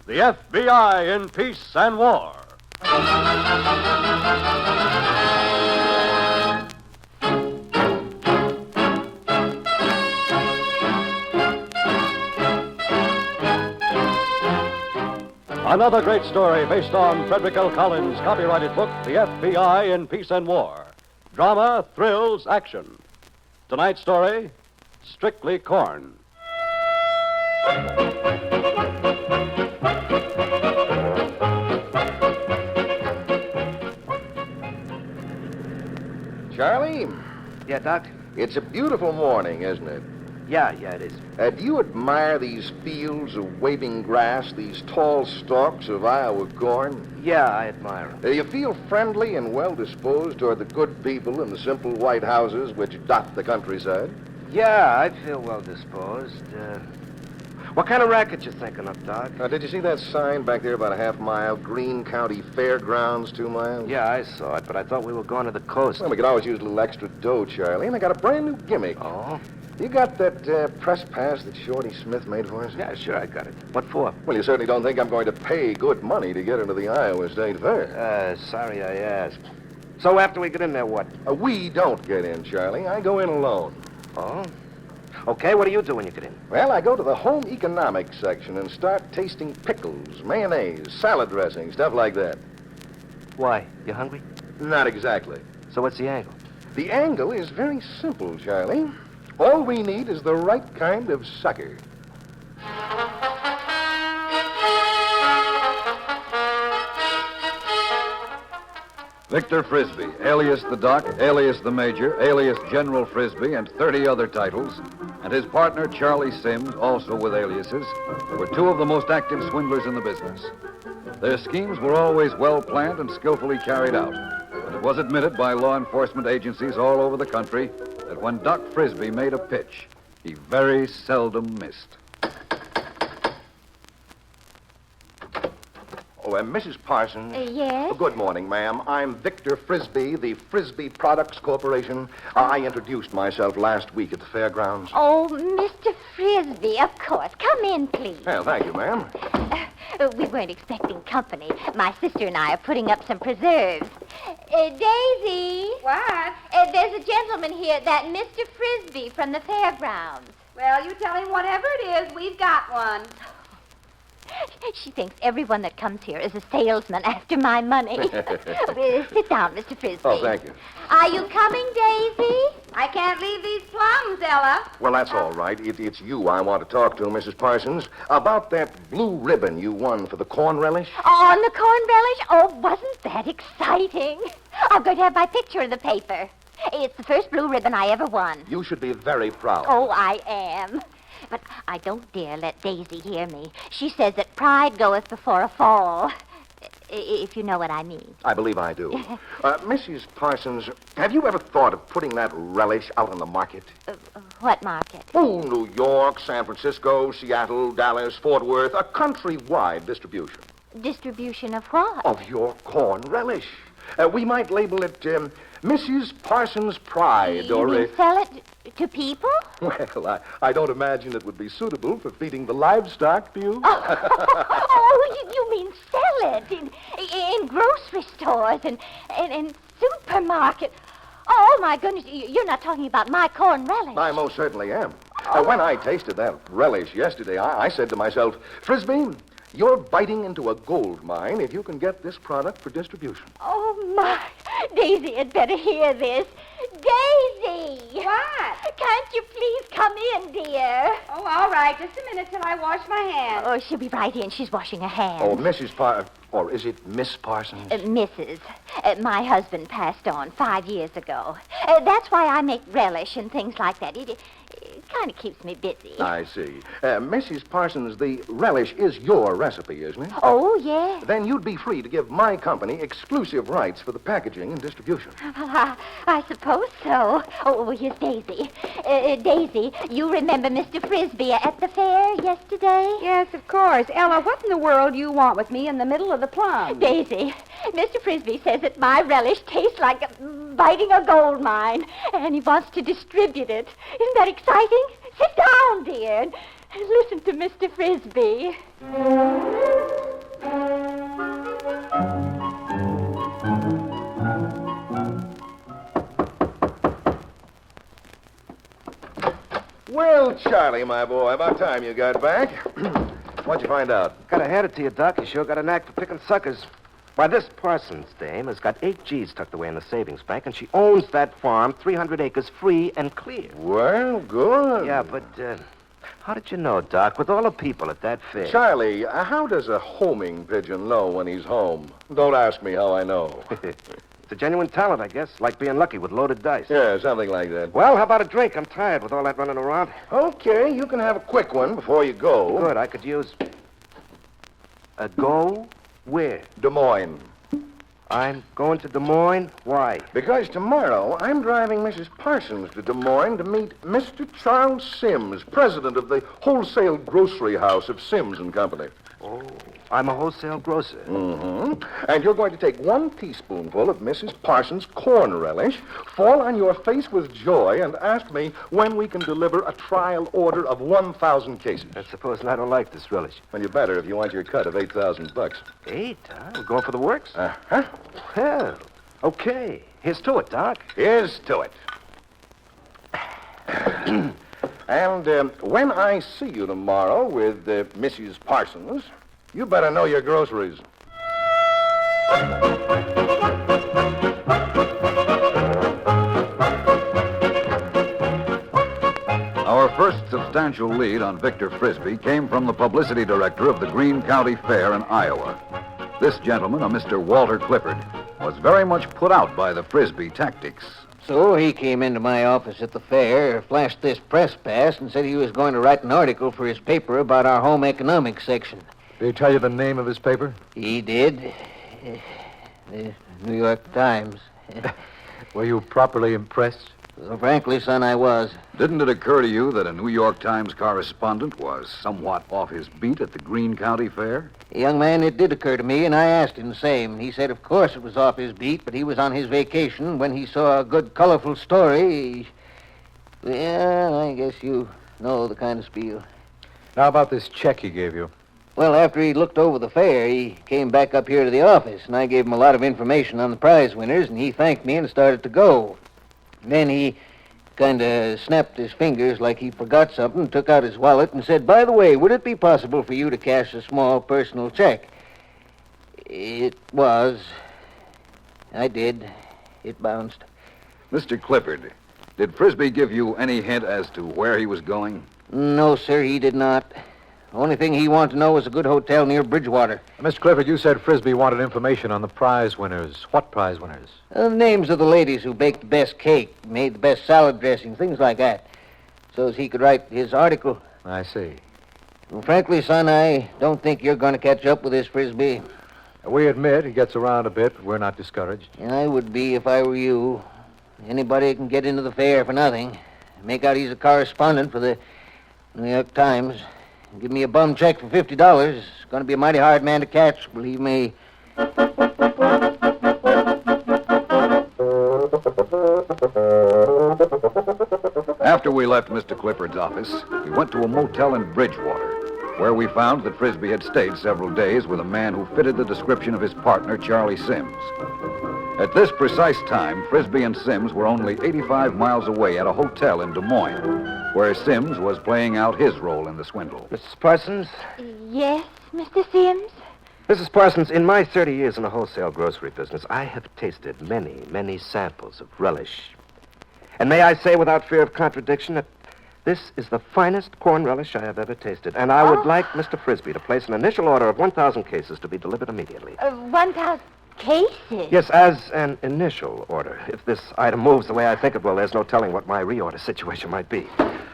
The F.B.I. in Peace and War. Another great story based on Frederick L. Collins' copyrighted book, The F.B.I. in Peace and War. Drama, thrills, action. Tonight's story, Strictly Corn. Charlie, Yeah, Doc? it's a beautiful morning, isn't it? Yeah, it is. Do you admire these fields of waving grass, these tall stalks of Iowa corn? Yeah, I admire him. You feel friendly and well-disposed toward the good people in the simple white houses which dot the countryside? Yeah, I feel well disposed. What kind of racket you thinking of, Doc? Did you see that sign back there about a half mile? Greene County Fairgrounds, 2 miles? Yeah, I saw it, but I thought we were going to the coast. Well, we could always use a little extra dough, Charlie, and I got a brand new gimmick. Oh? You got that press pass that Shorty Smith made for us? Yeah, sure, I got it. What for? Well, you certainly don't think I'm going to pay good money to get into the Iowa State Fair. Sorry I asked. So after we get in there, what? We don't get in, Charlie. I go in alone. Oh? Okay, what do you do when you get in? Well, I go to the home economics section and start tasting pickles, mayonnaise, salad dressing, stuff like that. Why? You hungry? Not exactly. So what's the angle? The angle is very simple, Charlie. All we need is the right kind of sucker. Victor Frisbee, alias the Doc, alias the Major, alias General Frisbee, and 30 other titles, and his partner Charlie Sims, also with aliases, were two of the most active swindlers in the business. Their schemes were always well-planned and skillfully carried out, and it was admitted by law enforcement agencies all over the country that when Doc Frisbee made a pitch, he very seldom missed. Mrs. Parsons. Yes? Good morning, ma'am. I'm Victor Frisbee, the Frisbee Products Corporation. I introduced myself last week at the fairgrounds. Oh, Mr. Frisbee, of course. Come in, please. Well, thank you, ma'am. We weren't expecting company. My sister and I are putting up some preserves. Daisy. What? There's a gentleman here, that Mr. Frisbee from the fairgrounds. Well, you tell him whatever it is, we've got one. She thinks everyone that comes here is a salesman after my money. Sit down, Mr. Frisbee. Oh, thank you. Are you coming, Daisy? I can't leave these plums, Ella. Well, that's all right. It's you I want to talk to, Mrs. Parsons, about that blue ribbon you won for the corn relish. On the corn relish? Oh, wasn't that exciting? I'm going to have my picture in the paper. It's the first blue ribbon I ever won. You should be very proud. Oh, I am. But I don't dare let Daisy hear me. She says that pride goeth before a fall, if you know what I mean. I believe I do. Mrs. Parsons, have you ever thought of putting that relish out on the market? What market? Oh, New York, San Francisco, Seattle, Dallas, Fort Worth, a countrywide distribution. Distribution of what? Of your corn relish. We might label it Mrs. Parsons' Pride, You or... mean sell it to people? Well, I don't imagine it would be suitable for feeding the livestock, do you? You mean sell it in grocery stores and in supermarkets. Oh, my goodness, you're not talking about my corn relish. I most certainly am. When I tasted that relish yesterday, I said to myself, Frisbee, you're biting into a gold mine if you can get this product for distribution. Oh, my. Daisy had better hear this. Daisy! What? Can't you please come in, dear? Oh, all right. Just a minute till I wash my hands. Oh, she'll be right in. She's washing her hands. Oh, or is it Miss Parsons? Mrs. My husband passed on 5 years ago. That's why I make relish and things like that. It kind of keeps me busy. I see. Mrs. Parsons, the relish is your recipe, isn't it? Oh, yes. Then you'd be free to give my company exclusive rights for the packaging and distribution. I suppose so. Oh, here's Daisy. Daisy, you remember Mr. Frisbee at the fair yesterday? Yes, of course. Ella, what in the world do you want with me in the middle of the plums? Daisy, Mr. Frisbee says that my relish tastes like biting a gold mine, and he wants to distribute it. Isn't that exciting? Sit down, dear, and listen to Mr. Frisbee. Charlie, my boy. About time you got back. What'd you find out? Gotta hand it to you, Doc. You sure got a knack for picking suckers. Why, this Parsons dame has got 8 G's tucked away in the savings bank, and she owns that farm, 300 acres, free and clear. Well, good. Yeah, but how did you know, Doc, with all the people at that fair? Charlie, how does a homing pigeon know when he's home? Don't ask me how I know. It's a genuine talent, I guess, like being lucky with loaded dice. Yeah, something like that. Well, how about a drink? I'm tired with all that running around. Okay, you can have a quick one before you go. Good, I could use... A go? Where? Des Moines. I'm going to Des Moines? Why? Because tomorrow I'm driving Mrs. Parsons to Des Moines to meet Mr. Charles Sims, president of the wholesale grocery house of Sims and Company. Oh, I'm a wholesale grocer. Mm-hmm. And you're going to take 1 teaspoonful of Mrs. Parsons' corn relish, fall on your face with joy, and ask me when we can deliver a trial order of 1,000 cases. I suppose I don't like this relish. Well, you better if you want your cut of $8,000. 8, huh? We're going for the works? Uh-huh. Well, okay. Here's to it, Doc. Here's to it. And when I see you tomorrow with Mrs. Parsons, you better know your groceries. Our first substantial lead on Victor Frisbee came from the publicity director of the Greene County Fair in Iowa. This gentleman, a Mr. Walter Clifford, was very much put out by the Frisbee tactics. So he came into my office at the fair, flashed this press pass, and said he was going to write an article for his paper about our home economics section. Did he tell you the name of his paper? He did. The New York Times. Were you properly impressed? Well, frankly, son, I was. Didn't it occur to you that a New York Times correspondent was somewhat off his beat at the Greene County Fair? Young man, it did occur to me, and I asked him the same. He said, of course, it was off his beat, but he was on his vacation. When he saw a good, colorful story, well, I guess you know the kind of spiel. Now about this check he gave you. Well, after he looked over the fair, he came back up here to the office, and I gave him a lot of information on the prize winners, and he thanked me and started to go. Then he kind of snapped his fingers like he forgot something, took out his wallet, and said, by the way, would it be possible for you to cash a small personal check? It was. I did. It bounced. Mr. Clifford, did Frisbee give you any hint as to where he was going? No, sir, he did not. The only thing he wanted to know was a good hotel near Bridgewater. Mr. Clifford, you said Frisbee wanted information on the prize winners. What prize winners? The names of the ladies who baked the best cake, made the best salad dressing, things like that, so as he could write his article. I see. Well, frankly, son, I don't think you're going to catch up with this Frisbee. We admit he gets around a bit, but we're not discouraged. I would be if I were you. Anybody can get into the fair for nothing. Make out he's a correspondent for the New York Times. Give me a bum check for $50. It's going to be a mighty hard man to catch, believe me. After we left Mr. Clifford's office, we went to a motel in Bridgewater, where we found that Frisbee had stayed several days with a man who fitted the description of his partner, Charlie Sims. At this precise time, Frisbee and Sims were only 85 miles away at a hotel in Des Moines, where Sims was playing out his role in the swindle. Mrs. Parsons? Yes, Mr. Sims? Mrs. Parsons, in my 30 years in the wholesale grocery business, I have tasted many, many samples of relish. And may I say without fear of contradiction that this is the finest corn relish I have ever tasted. And I would like Mr. Frisbee to place an initial order of 1,000 cases to be delivered immediately. 1,000 cases? Yes, as an initial order. If this item moves the way I think it will, there's no telling what my reorder situation might be.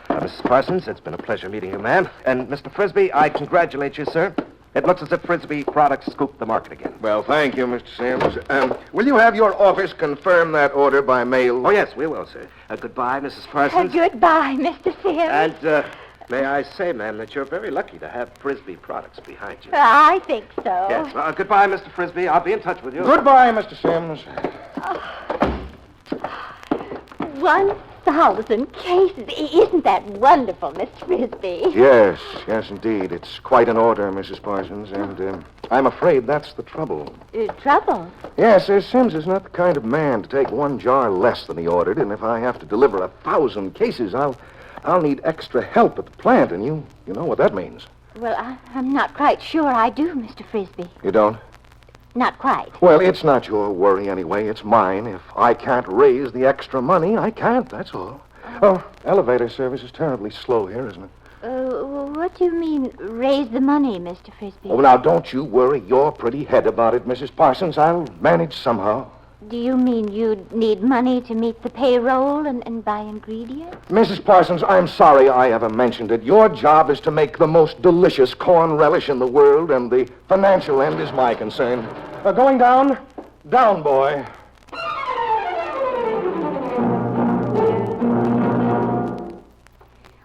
Mrs. Parsons, it's been a pleasure meeting you, ma'am. And Mr. Frisbee, I congratulate you, sir. It looks as if Frisbee products scooped the market again. Well, thank you, Mr. Sims. Will you have your office confirm that order by mail? Oh, yes, we will, sir. Goodbye, Mrs. Parsons. Goodbye, Mr. Sims. And may I say, ma'am, that you're very lucky to have Frisbee products behind you. I think so. Yes. Goodbye, Mr. Frisbee. I'll be in touch with you. Goodbye, Mr. Sims. 1,000 cases. Isn't that wonderful, Miss Frisbee? Yes, indeed. It's quite an order, Mrs. Parsons, and I'm afraid that's the trouble. Trouble? Yes, Sims is not the kind of man to take one jar less than he ordered, and if I have to deliver 1,000 cases, I'll I'll need extra help at the plant, and you know what that means. Well, I'm not quite sure I do, Mr. Frisbee. You don't? Not quite. Well, it's not your worry anyway. It's mine. If I can't raise the extra money, I can't, that's all. Oh, elevator service is terribly slow here, isn't it? What do you mean, raise the money, Mr. Frisbee? Oh, now, don't you worry your pretty head about it, Mrs. Parsons. I'll manage somehow. Do you mean you'd need money to meet the payroll and buy ingredients? Mrs. Parsons, I'm sorry I ever mentioned it. Your job is to make the most delicious corn relish in the world, and the financial end is my concern. Going down? Down, boy.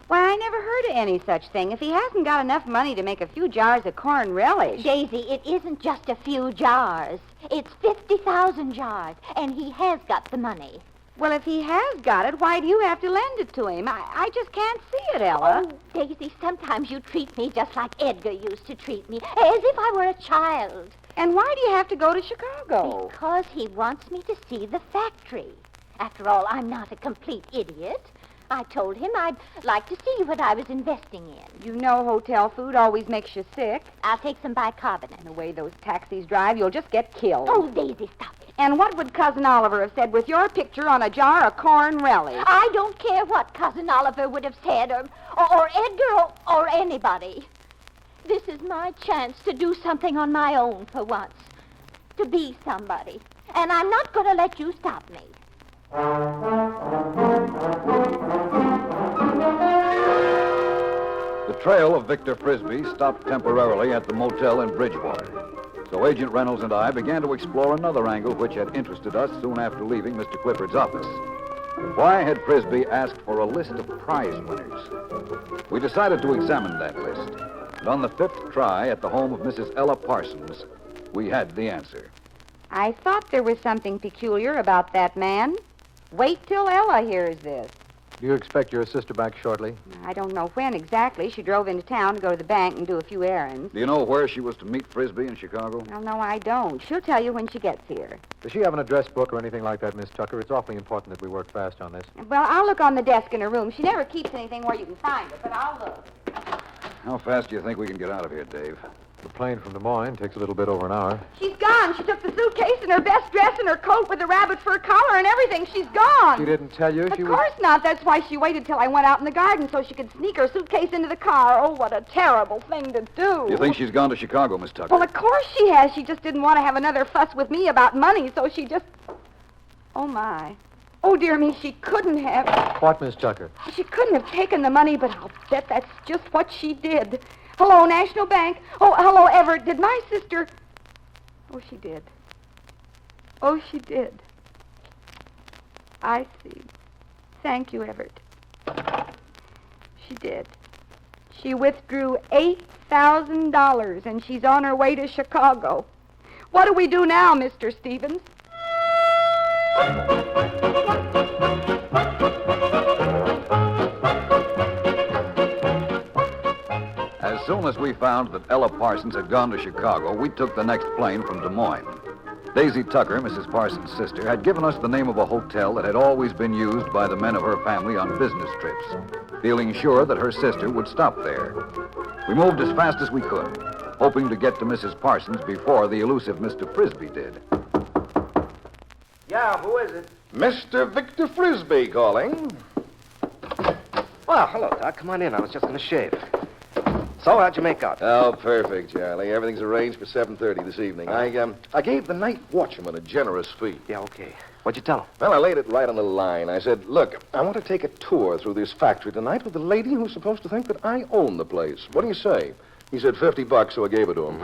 Why, I never heard of any such thing. If he hasn't got enough money to make a few jars of corn relish... Daisy, it isn't just a few jars. It's 50,000 jars, and he has got the money. Well, if he has got it, why do you have to lend it to him? I just can't see it, Ella. Oh, Daisy, sometimes you treat me just like Edgar used to treat me, as if I were a child. And why do you have to go to Chicago? Because he wants me to see the factory. After all, I'm not a complete idiot. I told him I'd like to see what I was investing in. You know hotel food always makes you sick. I'll take some bicarbonate. And the way those taxis drive, you'll just get killed. Oh, Daisy, stop it. And what would Cousin Oliver have said with your picture on a jar of corn relish? I don't care what Cousin Oliver would have said, or Edgar, or anybody. This is my chance to do something on my own for once. To be somebody. And I'm not going to let you stop me. The trail of Victor Frisbee stopped temporarily at the motel in Bridgewater. So Agent Reynolds and I began to explore another angle which had interested us soon after leaving Mr. Clifford's office. Why had Frisbee asked for a list of prize winners? We decided to examine that list. And on the fifth try at the home of Mrs. Ella Parsons, we had the answer. I thought there was something peculiar about that man. Wait till Ella hears this. Do you expect your sister back shortly? I don't know when exactly. She drove into town to go to the bank and do a few errands. Do you know where she was to meet Frisbee in Chicago? Well, no, I don't. She'll tell you when she gets here. Does she have an address book or anything like that, Miss Tucker? It's awfully important that we work fast on this. Well, I'll look on the desk in her room. She never keeps anything where you can find it, but I'll look. How fast do you think we can get out of here, Dave? The plane from Des Moines takes a little bit over an hour. She's gone. She took the suitcase and her best dress and her coat with the rabbit fur collar and everything. She's gone. She didn't tell you Of course not. That's why she waited till I went out in the garden so she could sneak her suitcase into the car. Oh, what a terrible thing to do. You think she's gone to Chicago, Miss Tucker? Well, of course she has. She just didn't want to have another fuss with me about money, so she just... Oh, my. Oh, dear me, she couldn't have... What, Miss Tucker? She couldn't have taken the money, but I'll bet that's just what she did. Hello, National Bank. Oh, hello, Everett. Did my sister... Oh, she did. Oh, she did. I see. Thank you, Everett. She did. She withdrew $8,000, and she's on her way to Chicago. What do we do now, Mr. Stevens? As soon as we found that Ella Parsons had gone to Chicago, we took the next plane from Des Moines. Daisy Tucker, Mrs. Parsons' sister, had given us the name of a hotel that had always been used by the men of her family on business trips, feeling sure that her sister would stop there. We moved as fast as we could, hoping to get to Mrs. Parsons before the elusive Mr. Frisbee did. Yeah, who is it? Mr. Victor Frisbee calling. Well, hello, Doc. Come on in. I was just going to shave. So, how'd you make out? Oh, perfect, Charlie. Everything's arranged for 7:30 this evening. I gave the night watchman a generous fee. Yeah, okay. What'd you tell him? Well, I laid it right on the line. I said, look, I want to take a tour through this factory tonight with the lady who's supposed to think that I own the place. What do you say? He said $50, so I gave it to him.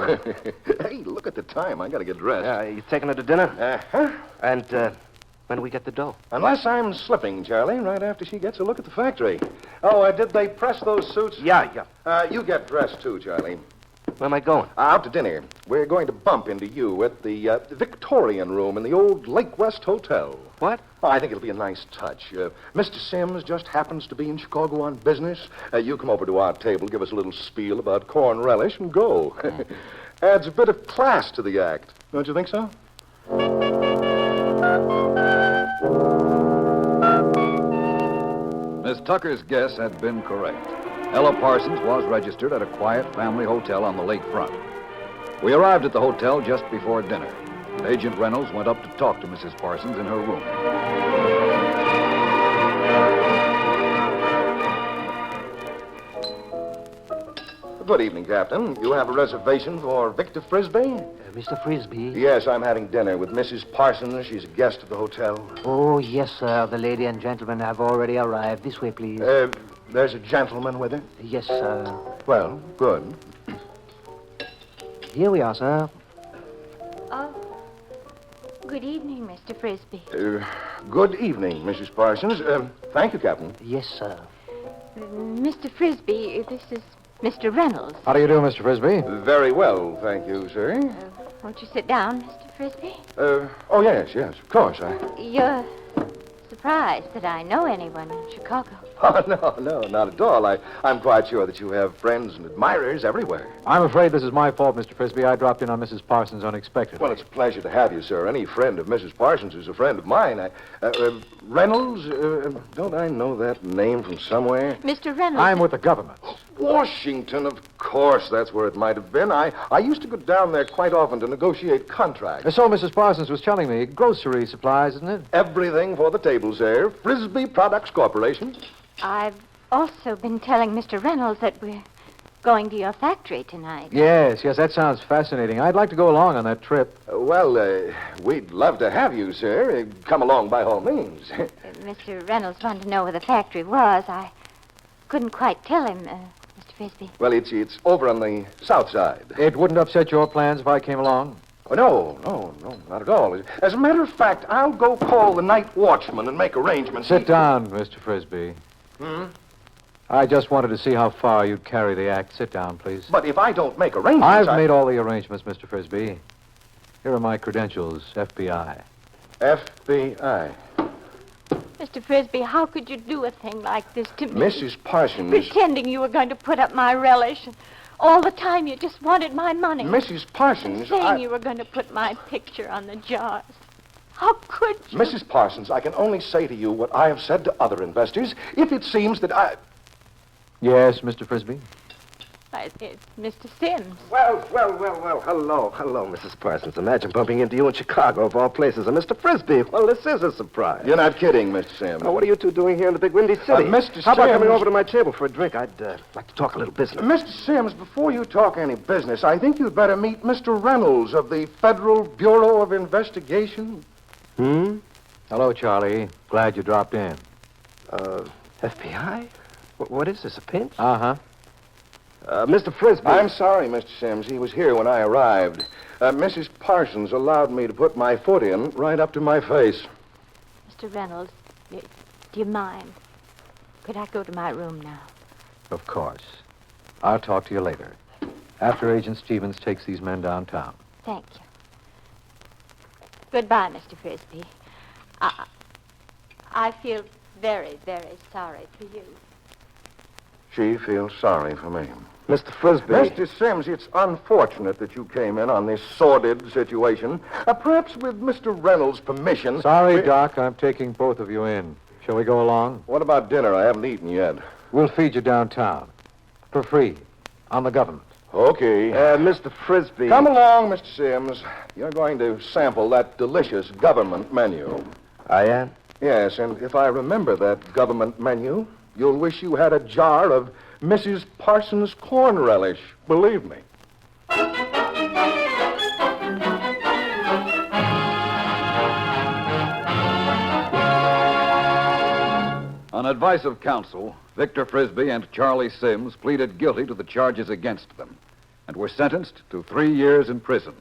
Hey, look at the time. I got to get dressed. Yeah, you taking her to dinner? Uh-huh. And, when do we get the dough? Unless I'm slipping, Charlie, right after she gets a look at the factory. Oh, did they press those suits? Yeah. You get dressed, too, Charlie. Where am I going? Out to dinner. We're going to bump into you at the Victorian room in the old Lake West Hotel. What? Oh, I think it'll be a nice touch. Mr. Sims just happens to be in Chicago on business. You come over to our table, give us a little spiel about corn relish, and go. Adds a bit of class to the act. Don't you think so? Miss Tucker's guess had been correct. Ella Parsons was registered at a quiet family hotel on the lakefront. We arrived at the hotel just before dinner. Agent Reynolds went up to talk to Mrs. Parsons in her room. Good evening, Captain. You have a reservation for Victor Frisbee? Mr. Frisbee? Yes, I'm having dinner with Mrs. Parsons. She's a guest of the hotel. Oh, yes, sir. The lady and gentleman have already arrived. This way, please. There's a gentleman with her? Yes, sir. Well, good. Here we are, sir. Oh, good evening, Mr. Frisbee. Good evening, Mrs. Parsons. Thank you, Captain. Yes, sir. Mr. Frisbee, this is Mr. Reynolds. How do you do, Mr. Frisbee? Very well, thank you, sir. Won't you sit down, Mr. Frisbee? Oh, yes, of course. You're surprised that I know anyone in Chicago. Oh, no, not at all. I'm quite sure that you have friends and admirers everywhere. I'm afraid this is my fault, Mr. Frisbee. I dropped in on Mrs. Parsons unexpectedly. Well, it's a pleasure to have you, sir. Any friend of Mrs. Parsons is a friend of mine. Reynolds, don't I know that name from somewhere? Mr. Reynolds. I'm with the government. Washington, of course. That's where it might have been. I used to go down there quite often to negotiate contracts. So Mrs. Parsons was telling me. Grocery supplies, isn't it? Everything for the table, sir. Frisbee Products Corporation. I've also been telling Mr. Reynolds that we're going to your factory tonight. Yes, that sounds fascinating. I'd like to go along on that trip. We'd love to have you, sir. Come along by all means. Mr. Reynolds wanted to know where the factory was. I couldn't quite tell him, Mr. Frisbee. Well, it's over on the south side. It wouldn't upset your plans if I came along? Oh, no, not at all. As a matter of fact, I'll go call the night watchman and make arrangements. Sit down, Mr. Frisbee. I just wanted to see how far you'd carry the act. Sit down, please. But if I don't make arrangements, I've made all the arrangements, Mr. Frisbee. Here are my credentials, F.B.I. F.B.I. Mr. Frisbee, how could you do a thing like this to me? Mrs. Parsons. Pretending you were going to put up my relish, and all the time you just wanted my money. Mrs. Parsons, Saying you were going to put my picture on the jars. How could you? Mrs. Parsons, I can only say to you what I have said to other investors. If it seems that I... Yes, Mr. Frisbee? It's Mr. Sims. Well. Hello, Mrs. Parsons. Imagine bumping into you in Chicago, of all places. And Mr. Frisbee, well, this is a surprise. You're not kidding, Mr. Sims. Now, what are you two doing here in the big windy city? Mr. How about Sims. coming over to my table for a drink? I'd like to talk a little business. Mr. Sims, before you talk any business, I think you'd better meet Mr. Reynolds of the Federal Bureau of Investigation. Hello, Charlie. Glad you dropped in. FBI? What is this, a pinch? Uh-huh. Mr. Frisbee. I'm sorry, Mr. Sims. He was here when I arrived. Mrs. Parsons allowed me to put my foot in right up to my face. Mr. Reynolds, do you mind? Could I go to my room now? Of course. I'll talk to you later. After Agent Stevens takes these men downtown. Thank you. Goodbye, Mr. Frisbee. I feel very, very sorry for you. She feels sorry for me. Mr. Frisbee. Mr. Sims, it's unfortunate that you came in on this sordid situation. Perhaps with Mr. Reynolds' permission... Sorry, Doc. I'm taking both of you in. Shall we go along? What about dinner? I haven't eaten yet. We'll feed you downtown. For free. On the government. Okay. Mr. Frisbee. Come along, Mr. Sims. You're going to sample that delicious government menu. I am? Yes, and if I remember that government menu, you'll wish you had a jar of Mrs. Parsons' corn relish. Believe me. On advice of counsel, Victor Frisbee and Charlie Sims pleaded guilty to the charges against them and were sentenced to 3 years in prison.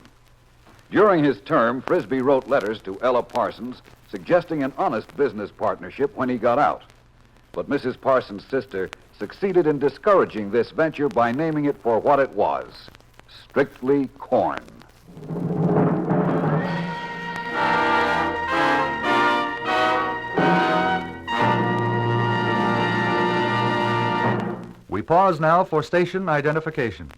During his term, Frisbee wrote letters to Ella Parsons suggesting an honest business partnership when he got out. But Mrs. Parsons' sister succeeded in discouraging this venture by naming it for what it was, strictly corn. We pause now for station identification.